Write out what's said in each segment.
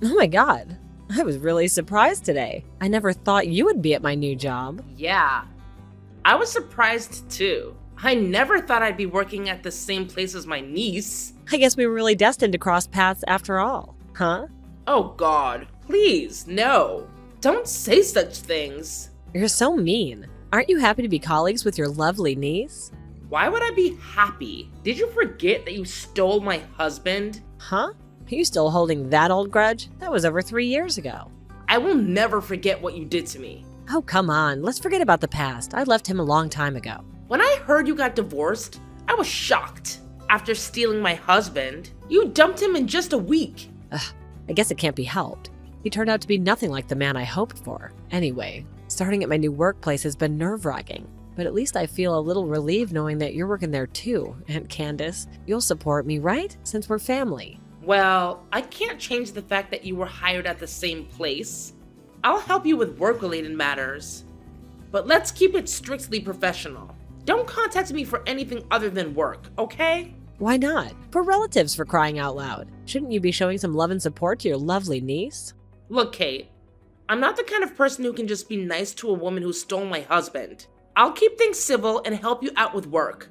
Oh my god, I was really surprised today. I never thought you would be at my new job. Yeah, I was surprised too. I never thought I'd be working at the same place as my niece. I guess we were really destined to cross paths after all, huh? Oh God, please, no. Don't say such things. You're so mean. Aren't you happy to be colleagues with your lovely niece? Why would I be happy? Did you forget that you stole my husband? Huh? Are you still holding that old grudge? That was over 3 years ago. I will never forget what you did to me. Oh, come on. Let's forget about the past. I left him a long time ago. When I heard you got divorced, I was shocked. After stealing my husband, you dumped him in just a week. I guess it can't be helped. He turned out to be nothing like the man I hoped for. Anyway, starting at my new workplace has been nerve-wracking. But at least I feel a little relieved knowing that you're working there too, Aunt Candace. You'll support me, right? Since we're family. Well, I can't change the fact that you were hired at the same place. I'll help you with work-related matters. But let's keep it strictly professional. Don't contact me for anything other than work, okay? Why not? We're relatives, for crying out loud. Shouldn't you be showing some love and support to your lovely niece? Look, Kate, I'm not the kind of person who can just be nice to a woman who stole my husband. I'll keep things civil and help you out with work.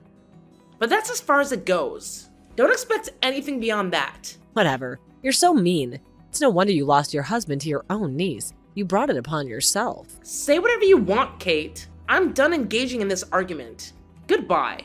But that's as far as it goes. Don't expect anything beyond that. Whatever. You're so mean. It's no wonder you lost your husband to your own niece. You brought it upon yourself. Say whatever you want, Kate. I'm done engaging in this argument. Goodbye.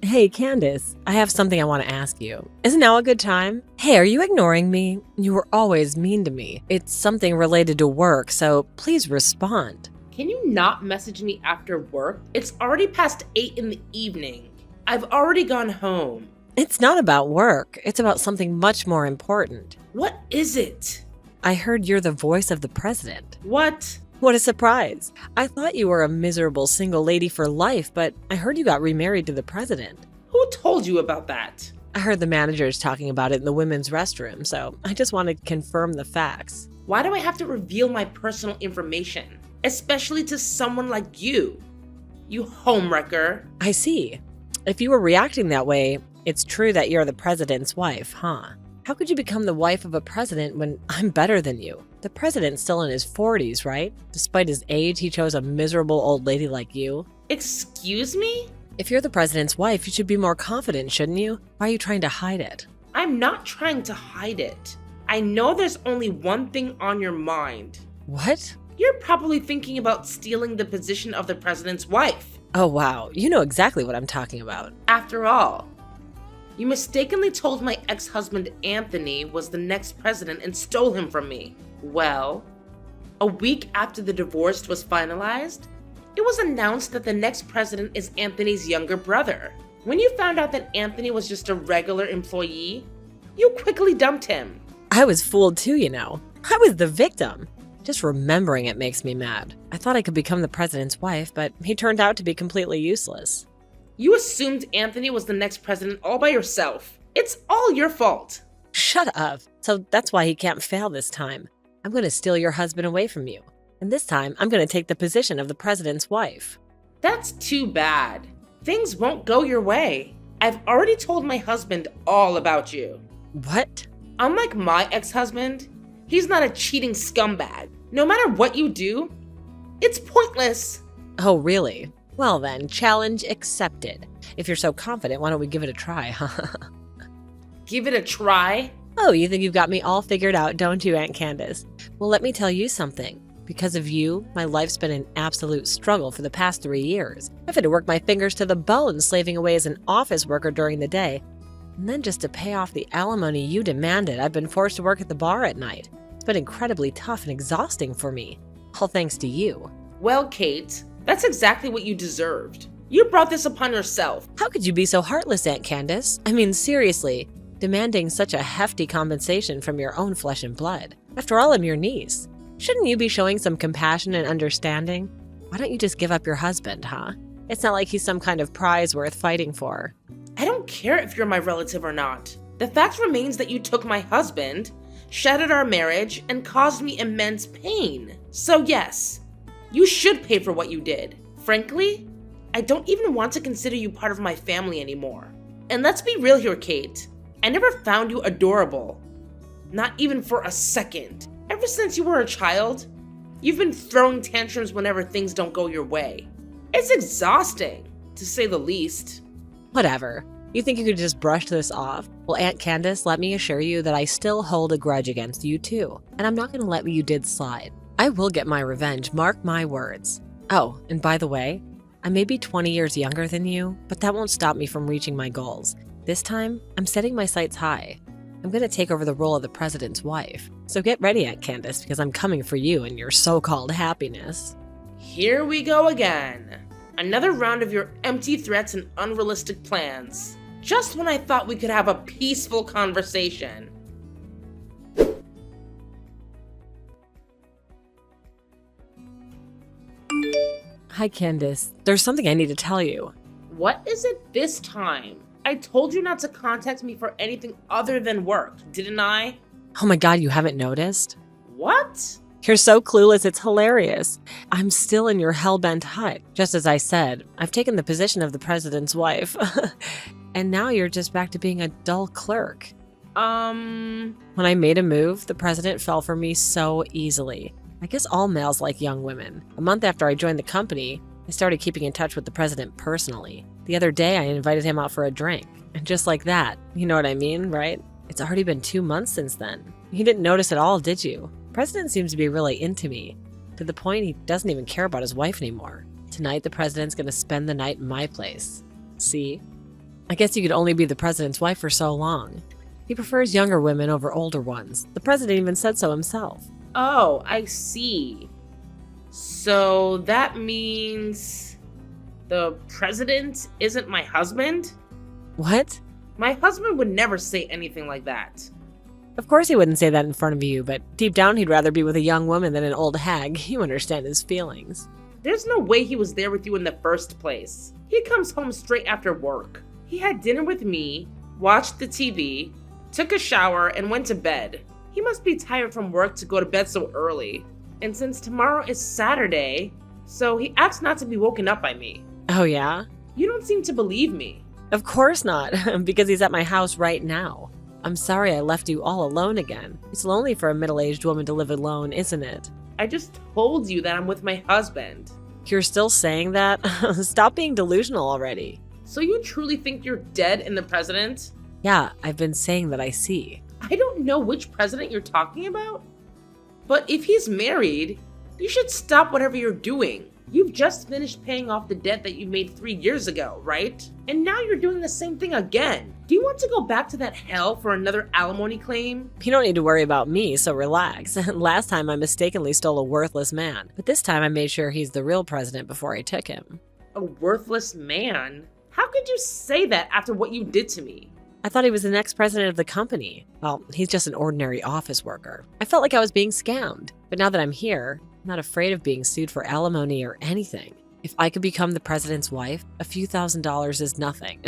Hey, Candace, I have something I want to ask you. Isn't now a good time? Hey, are you ignoring me? You were always mean to me. It's something related to work, so please respond. Can you not message me after work? It's already past 8 in the evening. I've already gone home. It's not about work. It's about something much more important. What is it? I heard you're the voice of the president. What? What a surprise. I thought you were a miserable single lady for life, but I heard you got remarried to the president. Who told you about that? I heard the managers talking about it in the women's restroom, so I just want to confirm the facts. Why do I have to reveal my personal information? Especially to someone like you. You homewrecker. I see. If you were reacting that way, it's true that you're the president's wife, huh? How could you become the wife of a president when I'm better than you? The president's still in his 40s, right? Despite his age, he chose a miserable old lady like you. Excuse me? If you're the president's wife, you should be more confident, shouldn't you? Why are you trying to hide it? I'm not trying to hide it. I know there's only one thing on your mind. What? You're probably thinking about stealing the position of the president's wife. Oh wow, you know exactly what I'm talking about. After all, you mistakenly told my ex-husband Anthony was the next president and stole him from me. Well, a week after the divorce was finalized, it was announced that the next president is Anthony's younger brother. When you found out that Anthony was just a regular employee, you quickly dumped him. I was fooled too, you know. I was the victim. Just remembering it makes me mad. I thought I could become the president's wife, but he turned out to be completely useless. You assumed Anthony was the next president all by yourself. It's all your fault. Shut up. So that's why he can't fail this time. I'm going to steal your husband away from you. And this time, I'm going to take the position of the president's wife. That's too bad. Things won't go your way. I've already told my husband all about you. What? Unlike my ex-husband, he's not a cheating scumbag. No matter what you do, it's pointless. Oh, really? Well then, challenge accepted. If you're so confident, why don't we give it a try, Give it a try? Oh, you think you've got me all figured out, don't you, Aunt Candace? Well, let me tell you something. Because of you, my life's been an absolute struggle for the past 3 years. I've had to work my fingers to the bone slaving away as an office worker during the day. And then just to pay off the alimony you demanded, I've been forced to work at the bar at night. It's been incredibly tough and exhausting for me. All thanks to you. Well, Kate, that's exactly what you deserved. You brought this upon yourself. How could you be so heartless, Aunt Candace? I mean, seriously, demanding such a hefty compensation from your own flesh and blood. After all, I'm your niece. Shouldn't you be showing some compassion and understanding? Why don't you just give up your husband, huh? It's not like he's some kind of prize worth fighting for. I don't care if you're my relative or not. The fact remains that you took my husband, shattered our marriage, and caused me immense pain. So yes, you should pay for what you did. Frankly, I don't even want to consider you part of my family anymore. And let's be real here, Kate. I never found you adorable. Not even for a second. Ever since you were a child, you've been throwing tantrums whenever things don't go your way. It's exhausting, to say the least. Whatever. You think you could just brush this off? Well, Aunt Candace, let me assure you that I still hold a grudge against you too, and I'm not going to let what you did slide. I will get my revenge, mark my words. Oh, and by the way, I may be 20 years younger than you, but that won't stop me from reaching my goals. This time, I'm setting my sights high. I'm going to take over the role of the president's wife. So get ready, Aunt Candace, because I'm coming for you and your so-called happiness. Here we go again. Another round of your empty threats and unrealistic plans. Just when I thought we could have a peaceful conversation. Hi, Candace. There's something I need to tell you. What is it this time? I told you not to contact me for anything other than work, didn't I? Oh my God, you haven't noticed? What? You're so clueless, it's hilarious. I'm still in your hell-bent hut. Just as I said, I've taken the position of the president's wife. And now you're just back to being a dull clerk. When I made a move, the president fell for me so easily. I guess all males like young women. A month after I joined the company, I started keeping in touch with the president personally. The other day, I invited him out for a drink. And just like that, you know what I mean, right? It's already been 2 months since then. You didn't notice at all, did you? The president seems to be really into me, to the point he doesn't even care about his wife anymore. Tonight, the president's gonna spend the night in my place. See? I guess you could only be the president's wife for so long. He prefers younger women over older ones. The president even said so himself. Oh, I see. So that means the president isn't my husband? What? My husband would never say anything like that. Of course he wouldn't say that in front of you, but deep down he'd rather be with a young woman than an old hag. You understand his feelings. There's no way he was there with you in the first place. He comes home straight after work. He had dinner with me, watched the TV, took a shower, and went to bed. He must be tired from work to go to bed so early. And since tomorrow is Saturday, so he acts not to be woken up by me. Oh yeah? You don't seem to believe me. Of course not, because he's at my house right now. I'm sorry I left you all alone again. It's lonely for a middle-aged woman to live alone, isn't it? I just told you that I'm with my husband. You're still saying that? Stop being delusional already. So you truly think you're dead in the president? Yeah, I've been saying that I see. I don't know which president you're talking about, but if he's married, you should stop whatever you're doing. You've just finished paying off the debt that you made 3 years ago, right? And now you're doing the same thing again. Do you want to go back to that hell for another alimony claim? You don't need to worry about me, so relax. Last time I mistakenly stole a worthless man, but this time I made sure he's the real president before I took him. A worthless man? How could you say that after what you did to me? I thought he was the next president of the company. Well, he's just an ordinary office worker. I felt like I was being scammed, but now that I'm here, I'm not afraid of being sued for alimony or anything. If I could become the president's wife, a few $1,000s is nothing.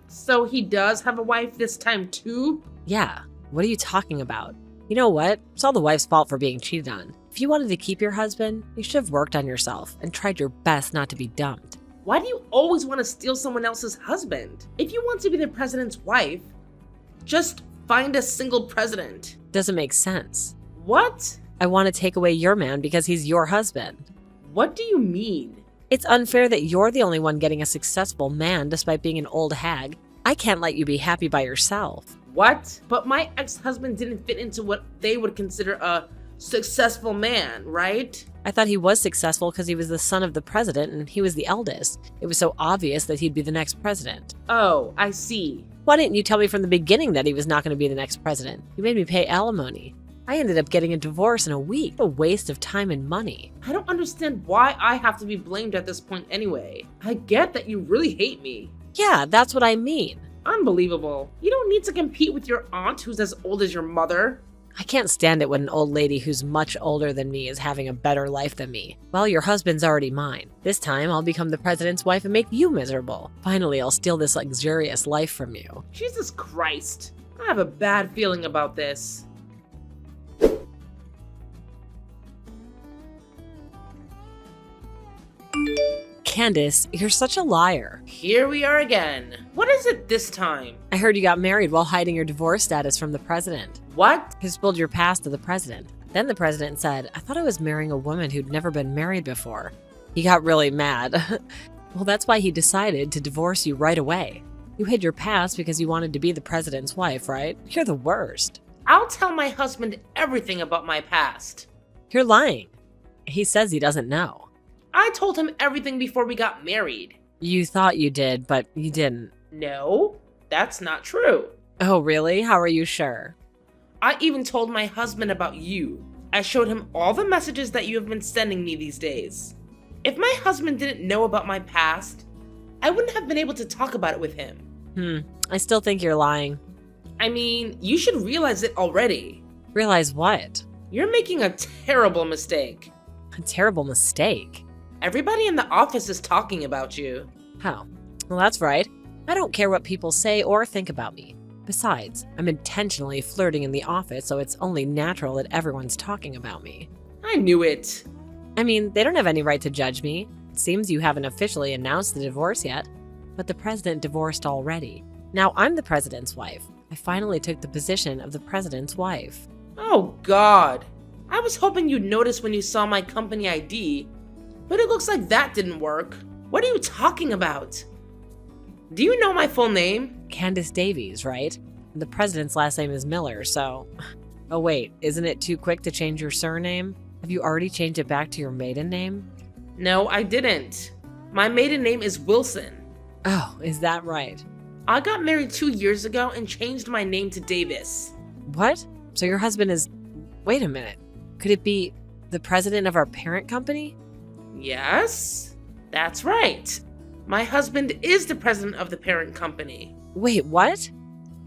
So he does have a wife this time too? Yeah, what are you talking about? You know what? It's all the wife's fault for being cheated on. If you wanted to keep your husband, you should have worked on yourself and tried your best not to be dumped. Why do you always want to steal someone else's husband? If you want to be the president's wife, just find a single president. Doesn't make sense. What? I want to take away your man because he's your husband. What do you mean? It's unfair that you're the only one getting a successful man despite being an old hag. I can't let you be happy by yourself. What? But my ex-husband didn't fit into what they would consider a successful man, right? I thought he was successful because he was the son of the president and he was the eldest. It was so obvious that he'd be the next president. Oh, I see. Why didn't you tell me from the beginning that he was not going to be the next president? You made me pay alimony. I ended up getting a divorce in a week. A waste of time and money. I don't understand why I have to be blamed at this point anyway. I get that you really hate me. Yeah, that's what I mean. Unbelievable. You don't need to compete with your aunt who's as old as your mother. I can't stand it when an old lady who's much older than me is having a better life than me. Well, your husband's already mine. This time, I'll become the president's wife and make you miserable. Finally, I'll steal this luxurious life from you. Jesus Christ. I have a bad feeling about this. Candace, you're such a liar. Here we are again. What is it this time? I heard you got married while hiding your divorce status from the president. What? You spilled your past to the president. Then the president said, I thought I was marrying a woman who'd never been married before. He got really mad. Well, that's why he decided to divorce you right away. You hid your past because you wanted to be the president's wife, right? You're the worst. I'll tell my husband everything about my past. You're lying. He says he doesn't know. I told him everything before we got married. You thought you did, but you didn't. No, that's not true. Oh, really? How are you sure? I even told my husband about you. I showed him all the messages that you have been sending me these days. If my husband didn't know about my past, I wouldn't have been able to talk about it with him. I still think you're lying. I mean, you should realize it already. Realize what? You're making a terrible mistake. A terrible mistake. Everybody in the office is talking about you. How? Well, that's right. I don't care what people say or think about me. Besides, I'm intentionally flirting in the office, so it's only natural that everyone's talking about me. I knew it. I mean, they don't have any right to judge me. It seems you haven't officially announced the divorce yet. But the president divorced already. Now I'm the president's wife. I finally took the position of the president's wife. Oh, God. I was hoping you'd notice when you saw my company ID, but it looks like that didn't work. What are you talking about? Do you know my full name? Candace Davies, right? The president's last name is Miller, so... Oh wait, isn't it too quick to change your surname? Have you already changed it back to your maiden name? No, I didn't. My maiden name is Wilson. Oh, is that right? I got married 2 years ago and changed my name to Davis. What? So your husband is... Wait a minute. Could it be the president of our parent company? Yes, that's right. My husband is the president of the parent company. Wait, what?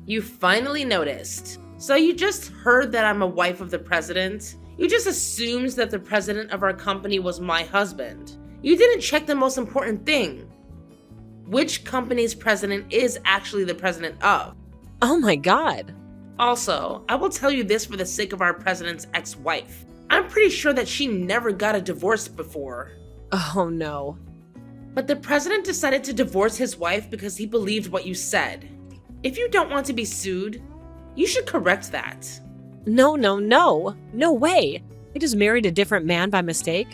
You finally noticed. So you just heard that I'm a wife of the president? You just assumed that the president of our company was my husband. You didn't check the most important thing. Which company's president is actually the president of? Oh my God. Also, I will tell you this for the sake of our president's ex-wife. I'm pretty sure that she never got a divorce before. Oh no. But the president decided to divorce his wife because he believed what you said. If you don't want to be sued, you should correct that. No. No way. I just married a different man by mistake.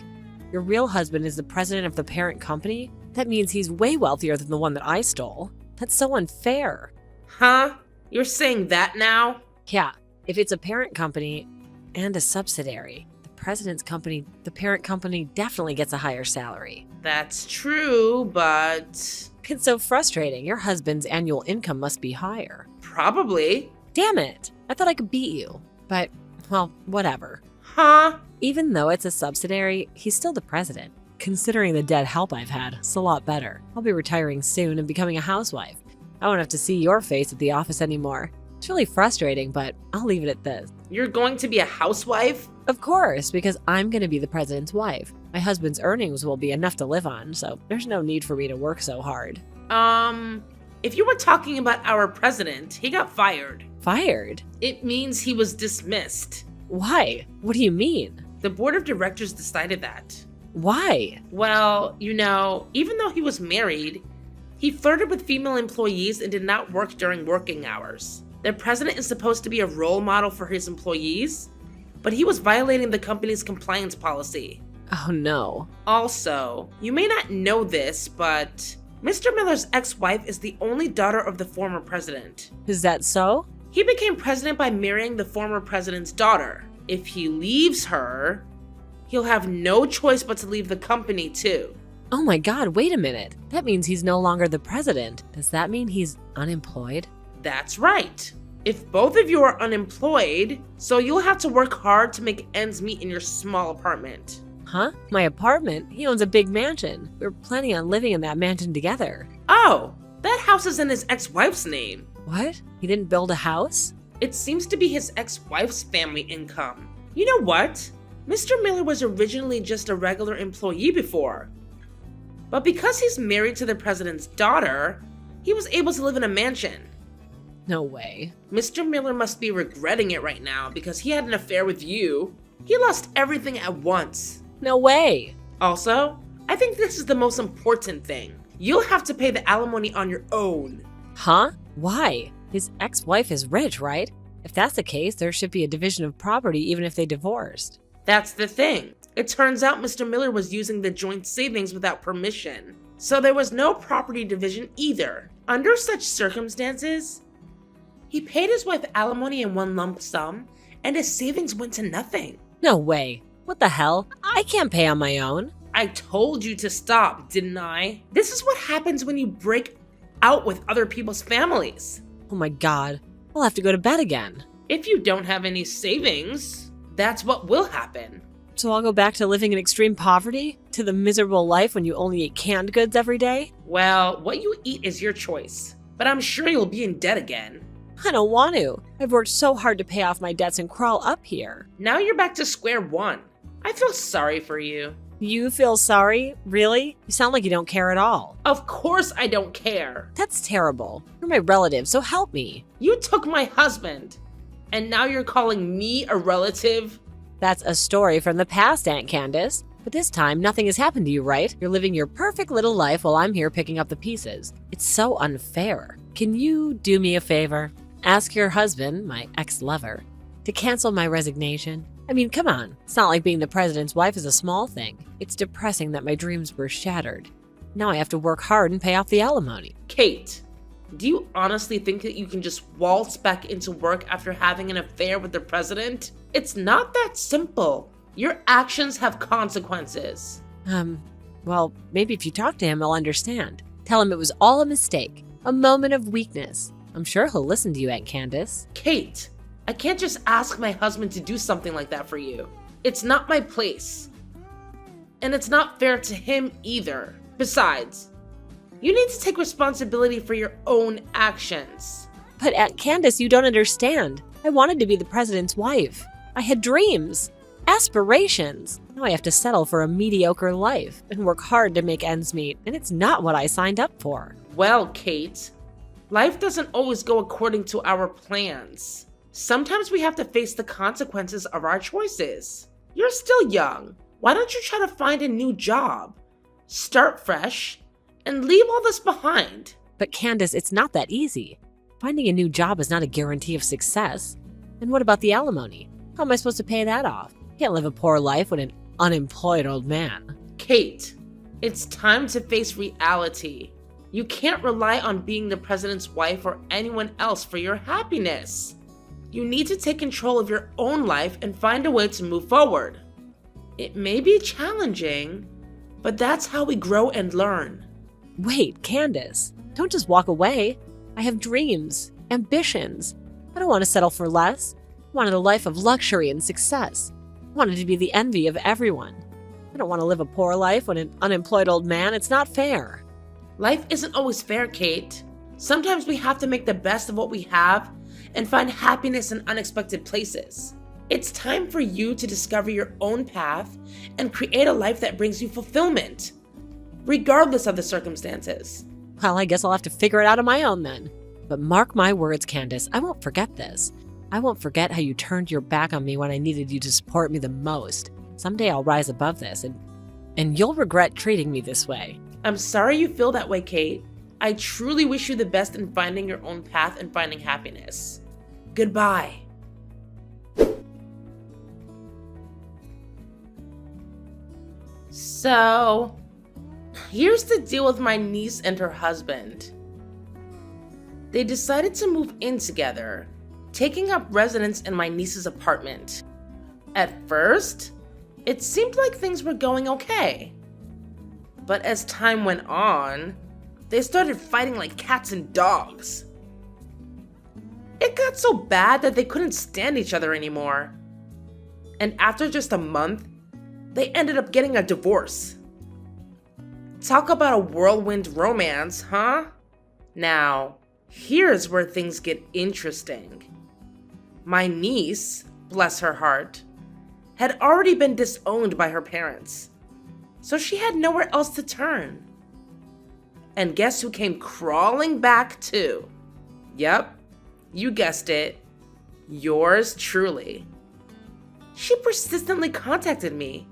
Your real husband is the president of the parent company? That means he's way wealthier than the one that I stole. That's so unfair. Huh? You're saying that now? Yeah, if it's a parent company and a subsidiary, the parent company definitely gets a higher salary. That's true, but... It's so frustrating. Your husband's annual income must be higher. Probably. Damn it. I thought I could beat you. But, well, whatever. Huh? Even though it's a subsidiary, he's still the president. Considering the dead help I've had, it's a lot better. I'll be retiring soon and becoming a housewife. I won't have to see your face at the office anymore. It's really frustrating, but I'll leave it at this. You're going to be a housewife? Of course, because I'm going to be the president's wife. My husband's earnings will be enough to live on, so there's no need for me to work so hard. If you were talking about our president, he got fired. Fired? It means he was dismissed. Why? What do you mean? The board of directors decided that. Why? Well, even though he was married, he flirted with female employees and did not work during working hours. The president is supposed to be a role model for his employees, but he was violating the company's compliance policy. Oh no. Also, you may not know this, but Mr. Miller's ex-wife is the only daughter of the former president. Is that so? He became president by marrying the former president's daughter. If he leaves her, he'll have no choice but to leave the company too. Oh my God, wait a minute. That means he's no longer the president. Does that mean he's unemployed? That's right. If both of you are unemployed, so you'll have to work hard to make ends meet in your small apartment. Huh? My apartment? He owns a big mansion. We were planning on living in that mansion together. Oh, that house is in his ex-wife's name. What? He didn't build a house? It seems to be his ex-wife's family income. You know what? Mr. Miller was originally just a regular employee before. But because he's married to the president's daughter, he was able to live in a mansion. No way. Mr. Miller must be regretting it right now because he had an affair with you. He lost everything at once. No way. Also, I think this is the most important thing. You'll have to pay the alimony on your own. Huh? Why? His ex-wife is rich, right? If that's the case, there should be a division of property even if they divorced. That's the thing. It turns out Mr. Miller was using the joint savings without permission, so there was no property division either. Under such circumstances, he paid his wife alimony in one lump sum, and his savings went to nothing. No way. What the hell? I can't pay on my own. I told you to stop, didn't I? This is what happens when you break out with other people's families. Oh my god. I'll have to go to bed again. If you don't have any savings, that's what will happen. So I'll go back to living in extreme poverty? To the miserable life when you only eat canned goods every day? Well, what you eat is your choice, but I'm sure you'll be in debt again. I don't want to. I've worked so hard to pay off my debts and crawl up here. Now you're back to square one. I feel sorry for you. You feel sorry? Really? You sound like you don't care at all. Of course I don't care. That's terrible. You're my relative, so help me. You took my husband, and now you're calling me a relative? That's a story from the past, Aunt Candace. But this time, nothing has happened to you, right? You're living your perfect little life while I'm here picking up the pieces. It's so unfair. Can you do me a favor? Ask your husband, my ex-lover, to cancel my resignation. I mean, come on. It's not like being the president's wife is a small thing. It's depressing that my dreams were shattered. Now I have to work hard and pay off the alimony. Kate, do you honestly think that you can just waltz back into work after having an affair with the president? It's not that simple. Your actions have consequences. Well, maybe if you talk to him, he'll understand. Tell him it was all a mistake, a moment of weakness. I'm sure he'll listen to you, Aunt Candace. Kate, I can't just ask my husband to do something like that for you. It's not my place. And it's not fair to him either. Besides, you need to take responsibility for your own actions. But Aunt Candace, you don't understand. I wanted to be the president's wife. I had dreams, aspirations. Now I have to settle for a mediocre life and work hard to make ends meet, and it's not what I signed up for. Well, Kate, life doesn't always go according to our plans. Sometimes we have to face the consequences of our choices. You're still young. Why don't you try to find a new job? Start fresh and leave all this behind. But Candace, it's not that easy. Finding a new job is not a guarantee of success. And what about the alimony? How am I supposed to pay that off? Can't live a poor life with an unemployed old man. Kate, it's time to face reality. You can't rely on being the president's wife or anyone else for your happiness. You need to take control of your own life and find a way to move forward. It may be challenging, but that's how we grow and learn. Wait, Candace, don't just walk away. I have dreams, ambitions. I don't want to settle for less. I wanted a life of luxury and success. I wanted to be the envy of everyone. I don't want to live a poor life with an unemployed old man. It's not fair. Life isn't always fair, Kate. Sometimes we have to make the best of what we have and find happiness in unexpected places. It's time for you to discover your own path and create a life that brings you fulfillment, regardless of the circumstances. Well, I guess I'll have to figure it out on my own then. But mark my words, Candace, I won't forget this. I won't forget how you turned your back on me when I needed you to support me the most. Someday I'll rise above this, and you'll regret treating me this way. I'm sorry you feel that way, Kate. I truly wish you the best in finding your own path and finding happiness. Goodbye. So, here's the deal with my niece and her husband. They decided to move in together, taking up residence in my niece's apartment. At first, it seemed like things were going okay. But as time went on, they started fighting like cats and dogs. It got so bad that they couldn't stand each other anymore. And after just a month, they ended up getting a divorce. Talk about a whirlwind romance, huh? Now, here's where things get interesting. My niece, bless her heart, had already been disowned by her parents, so she had nowhere else to turn. And guess who came crawling back too? Yep, you guessed it, yours truly. She persistently contacted me,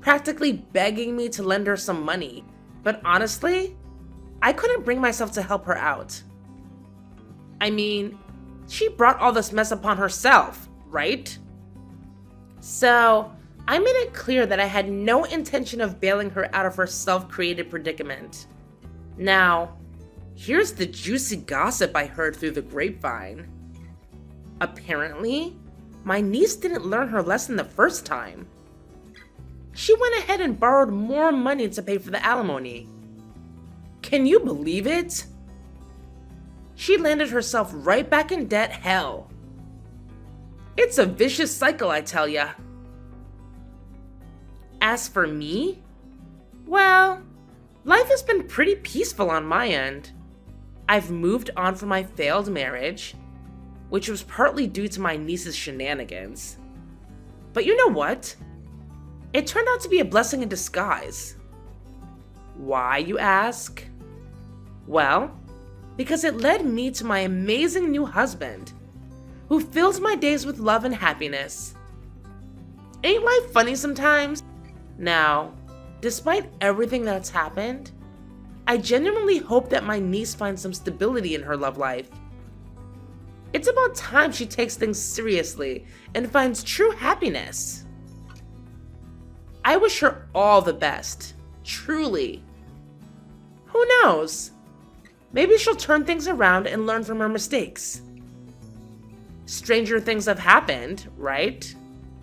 practically begging me to lend her some money. But honestly, I couldn't bring myself to help her out. I mean, she brought all this mess upon herself, right? So, I made it clear that I had no intention of bailing her out of her self-created predicament. Now, here's the juicy gossip I heard through the grapevine. Apparently, my niece didn't learn her lesson the first time. She went ahead and borrowed more money to pay for the alimony. Can you believe it? She landed herself right back in debt hell. It's a vicious cycle, I tell ya. As for me, well, life has been pretty peaceful on my end. I've moved on from my failed marriage, which was partly due to my niece's shenanigans. But you know what? It turned out to be a blessing in disguise. Why, you ask? Well, because it led me to my amazing new husband, who fills my days with love and happiness. Ain't life funny sometimes? Now, despite everything that's happened, I genuinely hope that my niece finds some stability in her love life. It's about time she takes things seriously and finds true happiness. I wish her all the best, truly. Who knows? Maybe she'll turn things around and learn from her mistakes. Stranger things have happened, right?